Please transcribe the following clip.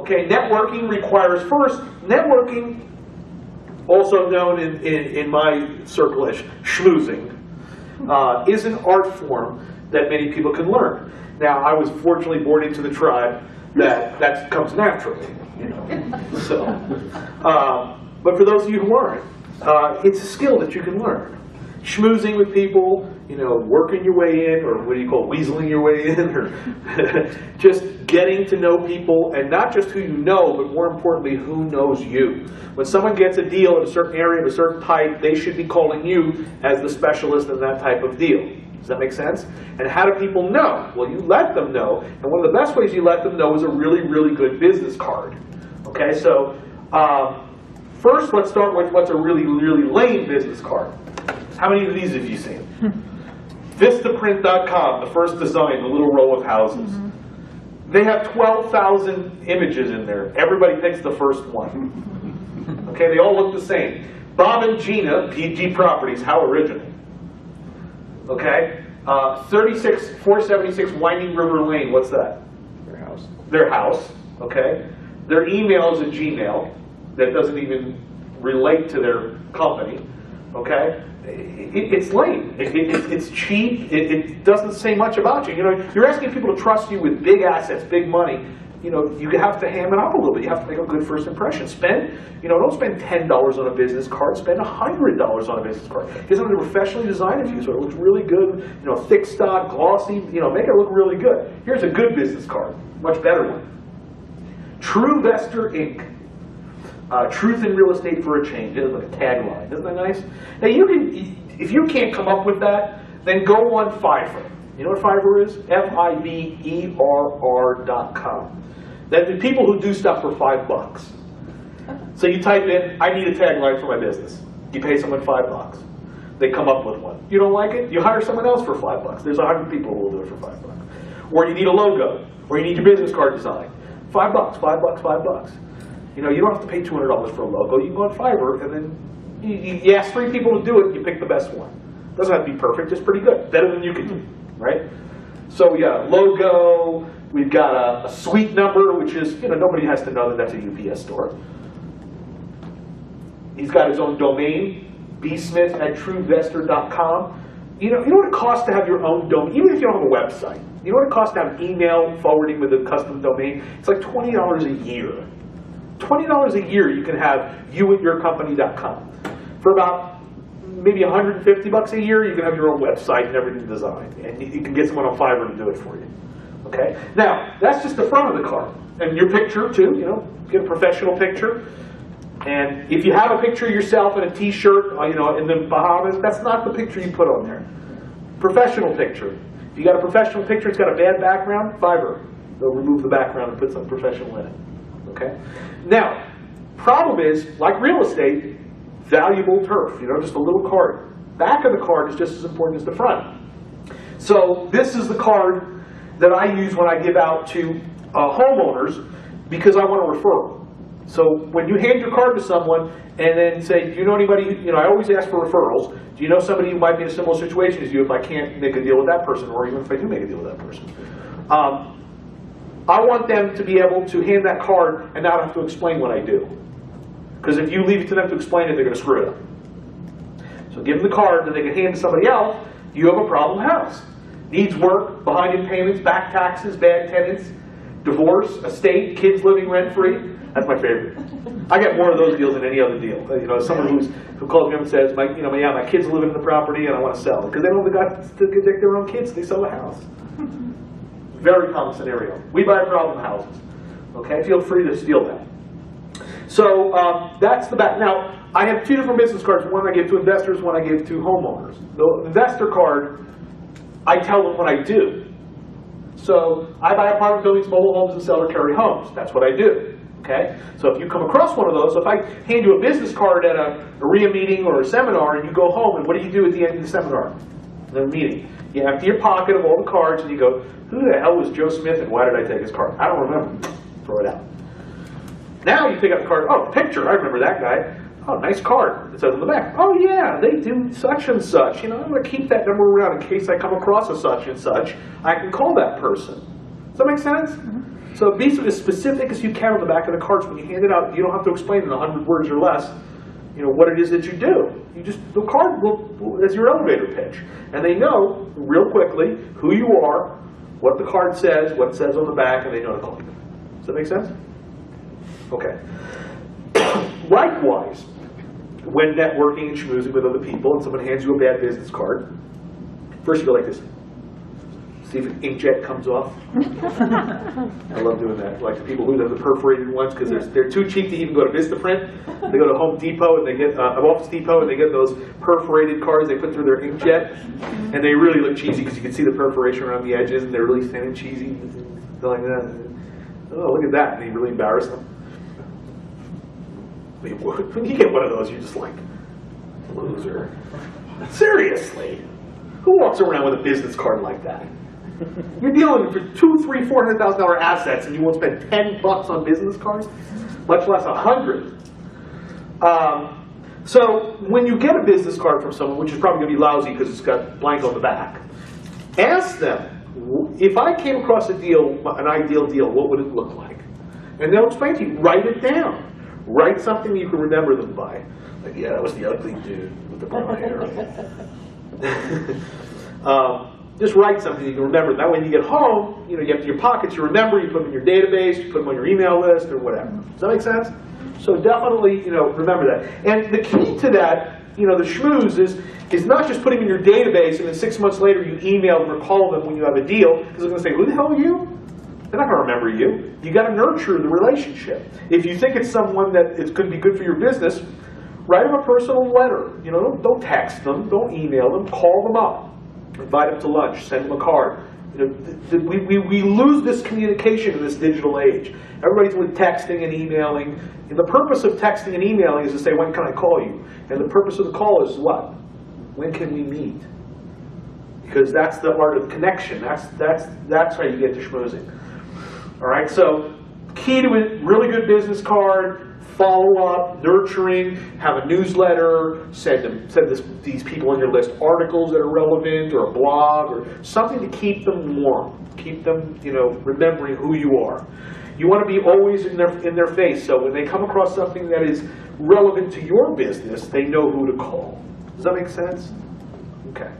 Okay, networking requires first, networking, also known in my circle as schmoozing, is an art form that many people can learn. Now, I was fortunately born into the tribe that comes naturally, you know. So, but for those of you who aren't, it's a skill that you can learn. Schmoozing with people, you know, working your way in, or what do you call it, weaseling your way in, or just getting to know people, and not just who you know, but more importantly, who knows you. When someone gets a deal in a certain area of a certain type, they should be calling you as the specialist in that type of deal. Does that make sense? And how do people know? Well, you let them know, and one of the best ways you let them know is a really, really good business card. Okay, so first let's start with what's a really, really lame business card. How many of these have you seen? Vistaprint.com, the first design, the little row of houses. They have 12,000 images in there. Everybody picks the first one. Okay, they all look the same. Bob and Gina, PG Properties, how original. Okay, 476 Winding River Lane, what's that? Their house. Their house, okay. Their email is a Gmail that doesn't even relate to their company, okay. It's lame. It's cheap. It doesn't say much about you. You know, you're asking people to trust you with big assets, big money. You know, you have to ham it up a little bit. You have to make a good first impression. Don't spend $10 on a business card. Spend $100 on a business card. Get something professionally designed for you so it looks really good. You know, thick stock, glossy. You know, make it look really good. Here's a good business card, much better one. True Vestor Inc. Truth in real estate for a change. It's like a tagline. Isn't that nice? Now you can, if you can't come up with that, then go on Fiverr. You know what Fiverr is? Fiverr.com. That's the people who do stuff for $5. So you type in, I need a tagline for my business. You pay someone $5. They come up with one. You don't like it? You hire someone else for $5. There's 100 people who will do it for $5. Or you need a logo, or you need your business card design. $5, $5. You know, you don't have to pay $200 for a logo. You can go on Fiverr, and then you ask 3 people to do it, and you pick the best one. Doesn't have to be perfect, just pretty good. Better than you can do, right? So we got a logo, we've got a suite number, which is, you know, nobody has to know that that's a UPS store. He's got his own domain, bsmith@truevestor.com. You know what it costs to have your own domain, even if you don't have a website. You know what it costs to have email forwarding with a custom domain? It's like $20 a year. $20 a year you can have youatyourcompany.com. For about maybe $150 a year, you can have your own website and everything designed. And you can get someone on Fiverr to do it for you. Okay? Now, that's just the front of the card. And your picture, too, you know, get a professional picture. And if you have a picture of yourself in a t-shirt, you know, in the Bahamas, that's not the picture you put on there. Professional picture. If you got a professional picture, it's got a bad background, Fiverr. They'll remove the background and put something professional in it. Okay? Now, problem is, like real estate, valuable turf, you know, just a little card. Back of the card is just as important as the front. So this is the card that I use when I give out to homeowners because I want a referral. So when you hand your card to someone and then say, do you know anybody, you know, I always ask for referrals. Do you know somebody who might be in a similar situation as you if I can't make a deal with that person, or even if I do make a deal with that person? I want them to be able to hand that card and not have to explain what I do. Because if you leave it to them to explain it, they're going to screw it up. So give them the card that they can hand to somebody else. You have a problem house. Needs work, behind in payments, back taxes, bad tenants, divorce, estate, kids living rent-free. That's my favorite. I get more of those deals than any other deal. You know, someone who calls me up and says, my kids live in the property and I want to sell it. Because they don't have the guts to protect their own kids, they sell the house. Very common scenario. We buy problem houses. Okay, feel free to steal that. So that's the back. Now, I have 2 different business cards. One I give to investors, one I give to homeowners. The investor card, I tell them what I do. So I buy apartment buildings, mobile homes, and sell or carry homes. That's what I do. Okay? So if you come across one of those, so if I hand you a business card at a RIA meeting or a seminar, and you go home, and what do you do at the end of the seminar? The meeting. You empty your pocket of all the cards, and you go, who the hell was Joe Smith, and why did I take his card? I don't remember. Throw it out. Now you pick up the card. Oh, picture. I remember that guy. Oh, nice card. It says on the back. Oh, yeah, they do such and such. You know, I'm going to keep that number around in case I come across a such and such. I can call that person. Does that make sense? Mm-hmm. So be as specific as you can on the back of the cards when you hand it out. You don't have to explain in 100 words or less, what it is that you do. The card is your elevator pitch. And they know real quickly who you are, what the card says, what it says on the back, and they know to call you. Does that make sense? Okay. Likewise, when networking and schmoozing with other people and someone hands you a bad business card, first you go like this. See if an inkjet comes off. I love doing that. Like the people who have the perforated ones because they're too cheap to even go to Vistaprint. They go to Home Depot and they get Office Depot and they get those perforated cards they put through their inkjet, and they really look cheesy because you can see the perforation around the edges and they're really thin and cheesy. They're like that. Oh, look at that! And you really embarrass them. When you get one of those, you're just like, loser. Seriously, who walks around with a business card like that? You're dealing for $200,000, $300,000, $400,000 assets, and you won't spend $10 on business cards, much less 100. So when you get a business card from someone, which is probably going to be lousy because it's got blank on the back, ask them, if I came across a deal, an ideal deal, what would it look like? And they'll explain to you. Write it down. Write something you can remember them by. Like, yeah, that was the ugly dude with the brown hair. Just write something you can remember. That way when you get home, you have your pockets, you remember, you put them in your database, you put them on your email list or whatever. Does that make sense? So definitely, remember that. And the key to that, the schmooze is not just putting them in your database and then 6 months later you email them or call them when you have a deal, because they're going to say, who the hell are you? They're not going to remember you. You got to nurture the relationship. If you think it's someone that it's going to be good for your business, write them a personal letter. Don't text them, don't email them, call them up. Invite them to lunch, send them a card. We lose this communication in this digital age. Everybody's with texting and emailing. And the purpose of texting and emailing is to say, when can I call you? And the purpose of the call is what? When can we meet? Because that's the art of connection. That's how you get to schmoozing. All right, so key to it, really good business card, follow-up, nurturing, have a newsletter, send these people on your list articles that are relevant, or a blog, or something to keep them warm, keep them, remembering who you are. You want to be always in their face, so when they come across something that is relevant to your business, they know who to call. Does that make sense? Okay.